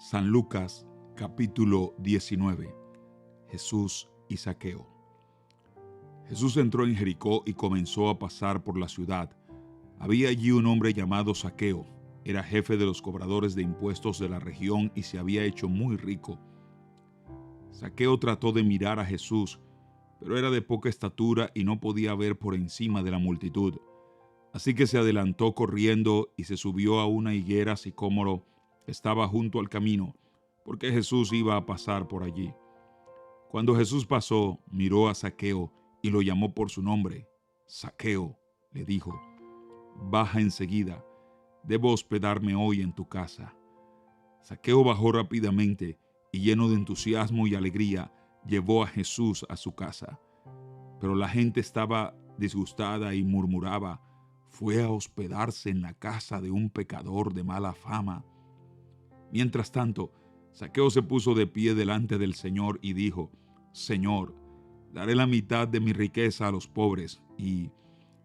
San Lucas, capítulo 19. Jesús y Zaqueo. Jesús entró en Jericó y comenzó a pasar por la ciudad. Había allí un hombre llamado Zaqueo. Era jefe de los cobradores de impuestos de la región y se había hecho muy rico. Zaqueo trató de mirar a Jesús, pero era de poca estatura y no podía ver por encima de la multitud. Así que se adelantó corriendo y se subió a una higuera sicómoro que estaba junto al camino, porque Jesús iba a pasar por allí. Cuando Jesús pasó, miró a Zaqueo y lo llamó por su nombre. Zaqueo, le dijo, baja enseguida, debo hospedarme hoy en tu casa. Zaqueo bajó rápidamente y lleno de entusiasmo y alegría, llevó a Jesús a su casa. Pero la gente estaba disgustada y murmuraba, fue a hospedarse en la casa de un pecador de mala fama. Mientras tanto, Zaqueo se puso de pie delante del Señor y dijo, Señor, daré la mitad de mi riqueza a los pobres y,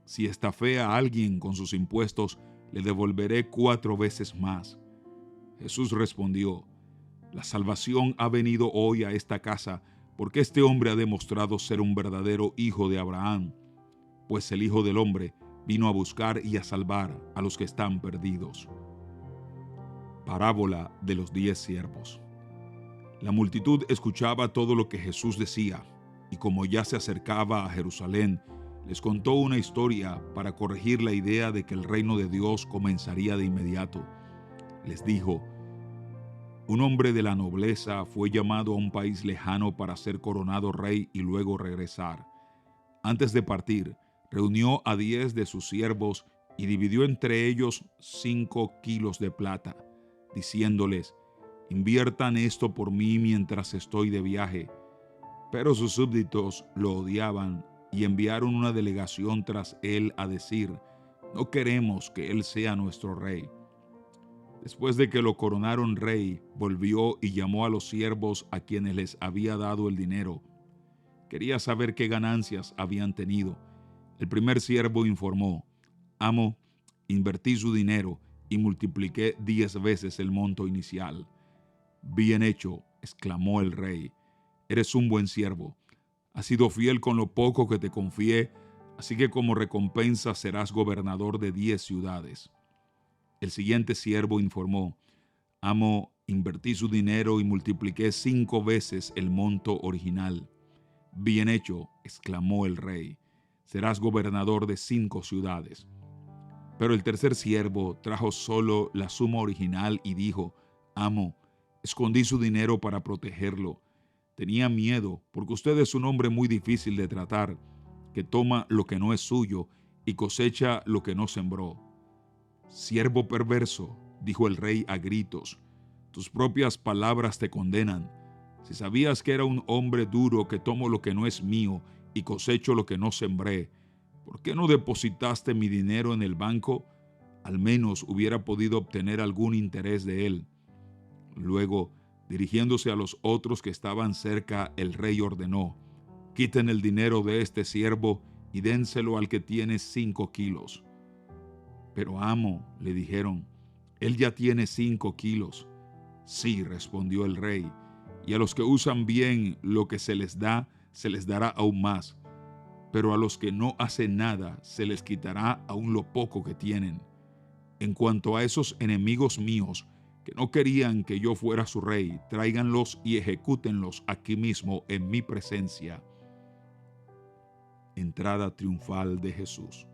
si estafé a alguien con sus impuestos, le devolveré 4 veces más. Jesús respondió, la salvación ha venido hoy a esta casa, porque este hombre ha demostrado ser un verdadero hijo de Abraham, pues el Hijo del Hombre vino a buscar y a salvar a los que están perdidos. Parábola de los 10 siervos. La multitud escuchaba todo lo que Jesús decía, y como ya se acercaba a Jerusalén, les contó una historia para corregir la idea de que el reino de Dios comenzaría de inmediato. Les dijo, un hombre de la nobleza fue llamado a un país lejano para ser coronado rey y luego regresar. Antes de partir, reunió a 10 de sus siervos y dividió entre ellos 5 kilos de plata, diciéndoles, inviertan esto por mí mientras estoy de viaje. Pero sus súbditos lo odiaban y enviaron una delegación tras él a decir, no queremos que él sea nuestro rey. Después de que lo coronaron rey, volvió y llamó a los siervos a quienes les había dado el dinero. Quería saber qué ganancias habían tenido. El primer siervo informó, amo, invertí su dinero y multipliqué 10 veces el monto inicial. Bien hecho, exclamó el rey, eres un buen siervo. Has sido fiel con lo poco que te confié, así que como recompensa serás gobernador de 10 ciudades. El siguiente siervo informó, amo, invertí su dinero y multipliqué 5 veces el monto original. Bien hecho, exclamó el rey, serás gobernador de 5 ciudades. Pero el tercer siervo trajo solo la suma original y dijo, amo, escondí su dinero para protegerlo. Tenía miedo porque usted es un hombre muy difícil de tratar, que toma lo que no es suyo y cosecha lo que no sembró. Siervo perverso, dijo el rey a gritos, tus propias palabras te condenan. Si sabías que era un hombre duro que tomo lo que no es mío y cosecho lo que no sembré, ¿por qué no depositaste mi dinero en el banco? Al menos hubiera podido obtener algún interés de él. Luego, dirigiéndose a los otros que estaban cerca, el rey ordenó, quiten el dinero de este siervo y dénselo al que tiene 5 kilos. Pero amo, le dijeron, él ya tiene 5 kilos. Sí, respondió el rey, y a los que usan bien lo que se les dará aún más. Pero a los que no hacen nada, se les quitará aún lo poco que tienen. En cuanto a esos enemigos míos, que no querían que yo fuera su rey, tráiganlos y ejecútenlos aquí mismo en mi presencia. Entrada triunfal de Jesús.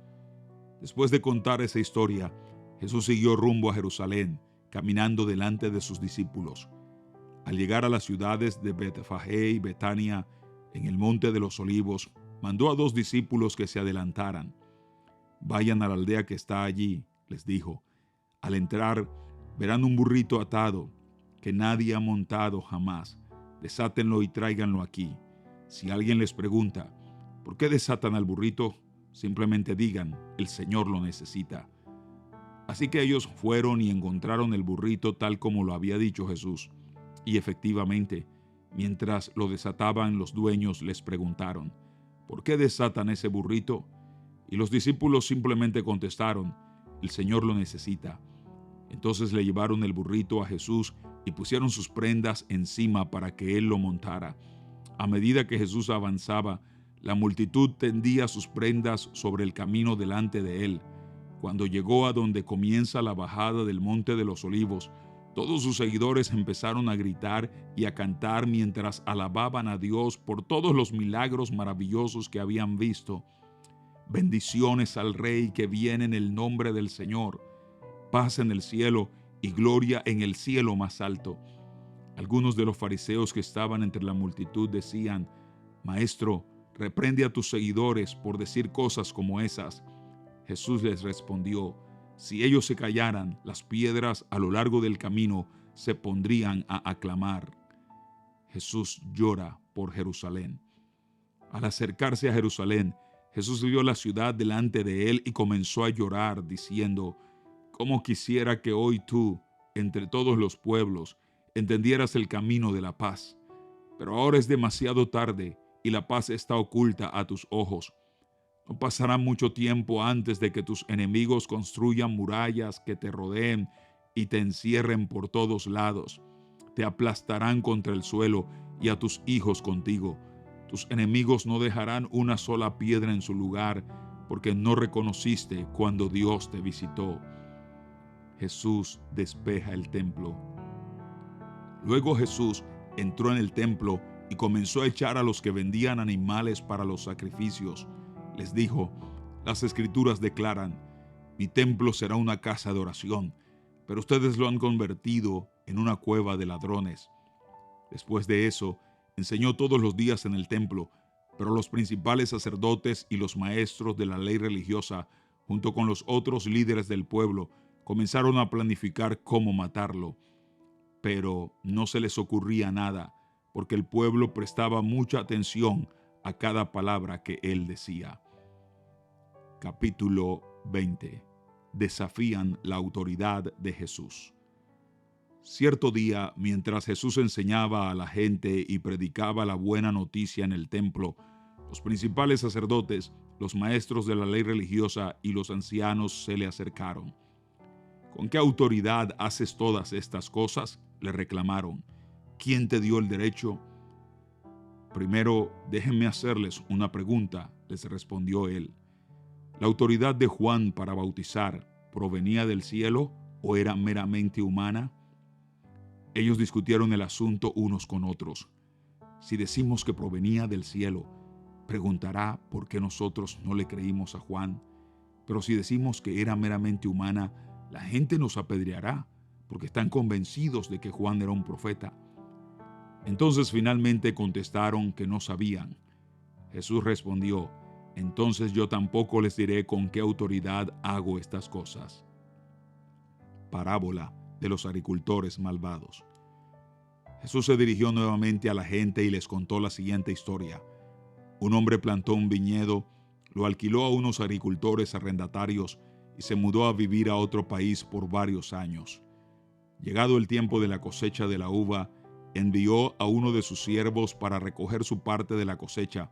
Después de contar esa historia, Jesús siguió rumbo a Jerusalén, caminando delante de sus discípulos. Al llegar a las ciudades de Betfagé y Betania, en el monte de los Olivos, mandó a 2 discípulos que se adelantaran. Vayan a la aldea que está allí, les dijo. Al entrar, verán un burrito atado, que nadie ha montado jamás. Desátenlo y tráiganlo aquí. Si alguien les pregunta, ¿por qué desatan al burrito? Simplemente digan, el Señor lo necesita. Así que ellos fueron y encontraron el burrito tal como lo había dicho Jesús. Y efectivamente, mientras lo desataban, los dueños les preguntaron, ¿por qué desatan ese burrito? Y los discípulos simplemente contestaron, el Señor lo necesita. Entonces le llevaron el burrito a Jesús y pusieron sus prendas encima para que él lo montara. A medida que Jesús avanzaba, la multitud tendía sus prendas sobre el camino delante de él. Cuando llegó a donde comienza la bajada del Monte de los Olivos, todos sus seguidores empezaron a gritar y a cantar mientras alababan a Dios por todos los milagros maravillosos que habían visto. Bendiciones al Rey que viene en el nombre del Señor. Paz en el cielo y gloria en el cielo más alto. Algunos de los fariseos que estaban entre la multitud decían: Maestro, reprende a tus seguidores por decir cosas como esas. Jesús les respondió: si ellos se callaran, las piedras a lo largo del camino se pondrían a aclamar. Jesús llora por Jerusalén. Al acercarse a Jerusalén, Jesús vio la ciudad delante de él y comenzó a llorar, diciendo: cómo quisiera que hoy tú, entre todos los pueblos, entendieras el camino de la paz. Pero ahora es demasiado tarde y la paz está oculta a tus ojos. No pasará mucho tiempo antes de que tus enemigos construyan murallas que te rodeen y te encierren por todos lados. Te aplastarán contra el suelo y a tus hijos contigo. Tus enemigos no dejarán una sola piedra en su lugar, porque no reconociste cuando Dios te visitó. Jesús despeja el templo. Luego Jesús entró en el templo y comenzó a echar a los que vendían animales para los sacrificios. Les dijo: las Escrituras declaran: mi templo será una casa de oración, pero ustedes lo han convertido en una cueva de ladrones. Después de eso, enseñó todos los días en el templo, pero los principales sacerdotes y los maestros de la ley religiosa, junto con los otros líderes del pueblo, comenzaron a planificar cómo matarlo. Pero no se les ocurría nada, porque el pueblo prestaba mucha atención a cada palabra que él decía. Capítulo 20. Desafían la autoridad de Jesús. Cierto día, mientras Jesús enseñaba a la gente y predicaba la buena noticia en el templo, los principales sacerdotes, los maestros de la ley religiosa y los ancianos se le acercaron. ¿Con qué autoridad haces todas estas cosas?, le reclamaron. ¿Quién te dio el derecho? Primero, déjenme hacerles una pregunta, les respondió él. ¿La autoridad de Juan para bautizar provenía del cielo o era meramente humana? Ellos discutieron el asunto unos con otros. Si decimos que provenía del cielo, preguntará por qué nosotros no le creímos a Juan. Pero si decimos que era meramente humana, la gente nos apedreará, porque están convencidos de que Juan era un profeta. Entonces finalmente contestaron que no sabían. Jesús respondió: entonces yo tampoco les diré con qué autoridad hago estas cosas. Parábola de los agricultores malvados. Jesús se dirigió nuevamente a la gente y les contó la siguiente historia. Un hombre plantó un viñedo, lo alquiló a unos agricultores arrendatarios y se mudó a vivir a otro país por varios años. Llegado el tiempo de la cosecha de la uva, envió a uno de sus siervos para recoger su parte de la cosecha,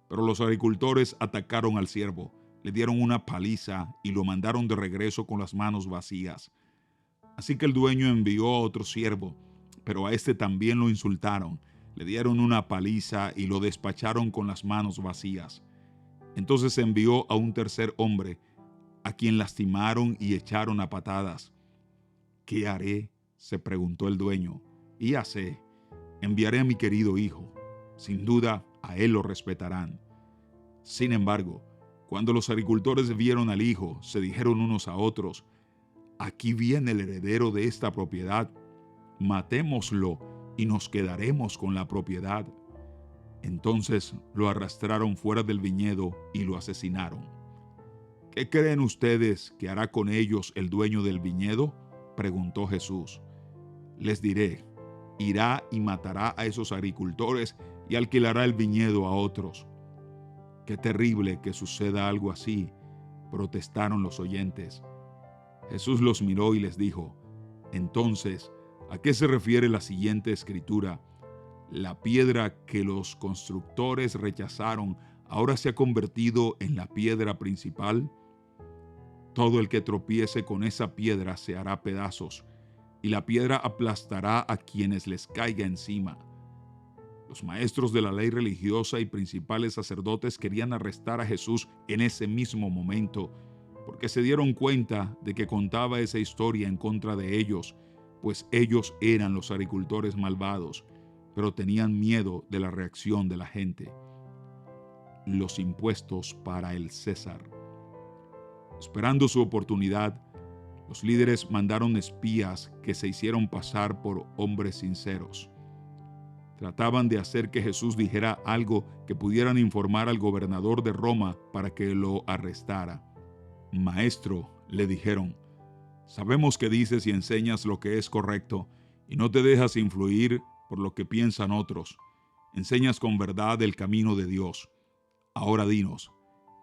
pero los agricultores atacaron al siervo, le dieron una paliza y lo mandaron de regreso con las manos vacías. Así que el dueño envió a otro siervo, pero a este también lo insultaron, le dieron una paliza y lo despacharon con las manos vacías. Entonces envió a un tercer hombre, a quien lastimaron y echaron a patadas. ¿Qué haré?, se preguntó el dueño. Ya sé, enviaré a mi querido hijo. Sin duda, a él lo respetarán. Sin embargo, cuando los agricultores vieron al hijo, se dijeron unos a otros: aquí viene el heredero de esta propiedad. Matémoslo y nos quedaremos con la propiedad. Entonces lo arrastraron fuera del viñedo y lo asesinaron. ¿Qué creen ustedes que hará con ellos el dueño del viñedo?, preguntó Jesús. Les diré: irá y matará a esos agricultores y alquilará el viñedo a otros. Qué terrible que suceda algo así, protestaron los oyentes. Jesús los miró y les dijo: entonces, ¿a qué se refiere la siguiente escritura? La piedra que los constructores rechazaron ahora se ha convertido en la piedra principal. Todo el que tropiece con esa piedra se hará pedazos, y la piedra aplastará a quienes les caiga encima. Los maestros de la ley religiosa y principales sacerdotes querían arrestar a Jesús en ese mismo momento, porque se dieron cuenta de que contaba esa historia en contra de ellos, pues ellos eran los agricultores malvados, pero tenían miedo de la reacción de la gente. Los impuestos para el César. Esperando su oportunidad, los líderes mandaron espías que se hicieron pasar por hombres sinceros. Trataban de hacer que Jesús dijera algo que pudieran informar al gobernador de Roma para que lo arrestara. Maestro, le dijeron, sabemos que dices y enseñas lo que es correcto y no te dejas influir por lo que piensan otros. Enseñas con verdad el camino de Dios. Ahora dinos,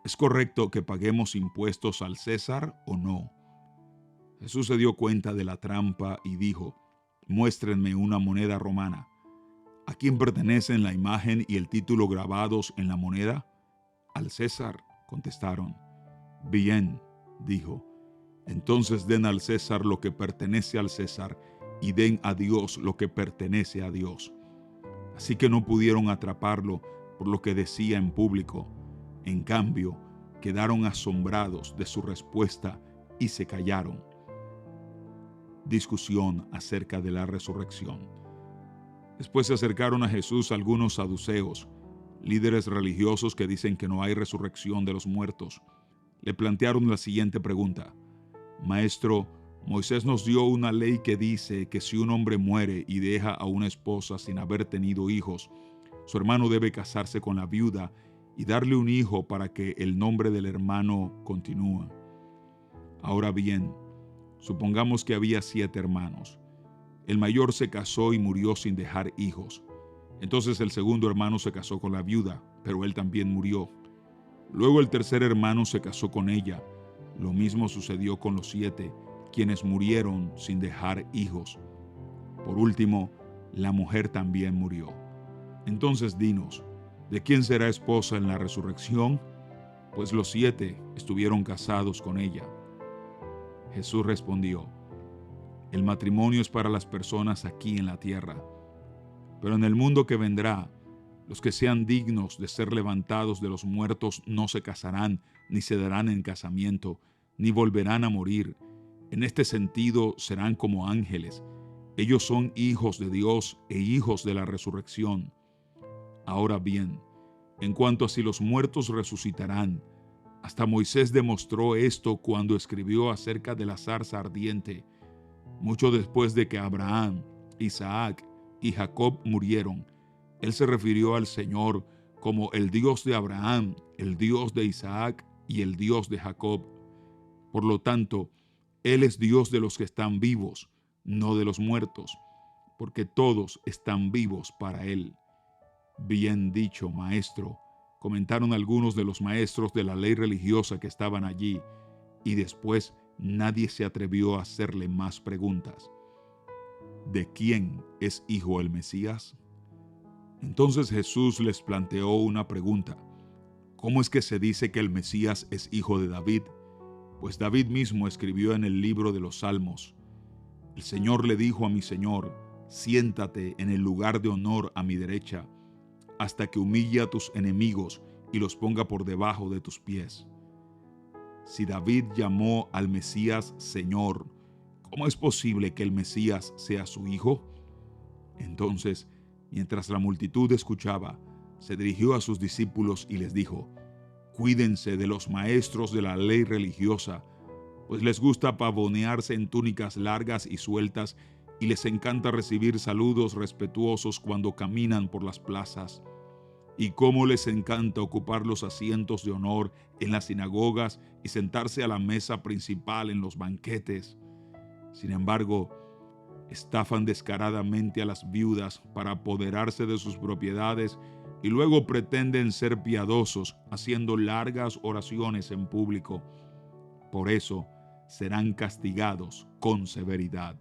¿es correcto que paguemos impuestos al César o no? Jesús se dio cuenta de la trampa y dijo, muéstrenme una moneda romana. ¿A quién pertenecen la imagen y el título grabados en la moneda? Al César, contestaron. Bien, dijo, entonces den al César lo que pertenece al César y den a Dios lo que pertenece a Dios. Así que no pudieron atraparlo por lo que decía en público. En cambio, quedaron asombrados de su respuesta y se callaron. Discusión acerca de la resurrección. Después se acercaron a Jesús algunos saduceos, líderes religiosos que dicen que no hay resurrección de los muertos. Le plantearon la siguiente pregunta. Maestro, Moisés nos dio una ley que dice que si un hombre muere y deja a una esposa sin haber tenido hijos, su hermano debe casarse con la viuda y darle un hijo para que el nombre del hermano continúe. Ahora bien, supongamos que había 7 hermanos. El mayor se casó y murió sin dejar hijos. Entonces el segundo hermano se casó con la viuda, pero él también murió. Luego el tercer hermano se casó con ella. Lo mismo sucedió con los 7, quienes murieron sin dejar hijos. Por último, la mujer también murió. Entonces dinos, ¿de quién será esposa en la resurrección? Pues los 7 estuvieron casados con ella. Jesús respondió, el matrimonio es para las personas aquí en la tierra, pero en el mundo que vendrá, los que sean dignos de ser levantados de los muertos no se casarán, ni se darán en casamiento, ni volverán a morir. En este sentido serán como ángeles. Ellos son hijos de Dios e hijos de la resurrección. Ahora bien, en cuanto a si los muertos resucitarán, hasta Moisés demostró esto cuando escribió acerca de la zarza ardiente. Mucho después de que Abraham, Isaac y Jacob murieron, él se refirió al Señor como el Dios de Abraham, el Dios de Isaac y el Dios de Jacob. Por lo tanto, Él es Dios de los que están vivos, no de los muertos, porque todos están vivos para Él. Bien dicho, maestro, comentaron algunos de los maestros de la ley religiosa que estaban allí, y después nadie se atrevió a hacerle más preguntas. ¿De quién es hijo el Mesías? Entonces Jesús les planteó una pregunta. ¿Cómo es que se dice que el Mesías es hijo de David? Pues David mismo escribió en el libro de los Salmos: el Señor le dijo a mi Señor, siéntate en el lugar de honor a mi derecha, hasta que humille a tus enemigos y los ponga por debajo de tus pies. Si David llamó al Mesías Señor, ¿cómo es posible que el Mesías sea su hijo? Entonces, mientras la multitud escuchaba, se dirigió a sus discípulos y les dijo: cuídense de los maestros de la ley religiosa, pues les gusta pavonearse en túnicas largas y sueltas y les encanta recibir saludos respetuosos cuando caminan por las plazas. Y cómo les encanta ocupar los asientos de honor en las sinagogas y sentarse a la mesa principal en los banquetes. Sin embargo, estafan descaradamente a las viudas para apoderarse de sus propiedades y luego pretenden ser piadosos haciendo largas oraciones en público. Por eso serán castigados con severidad.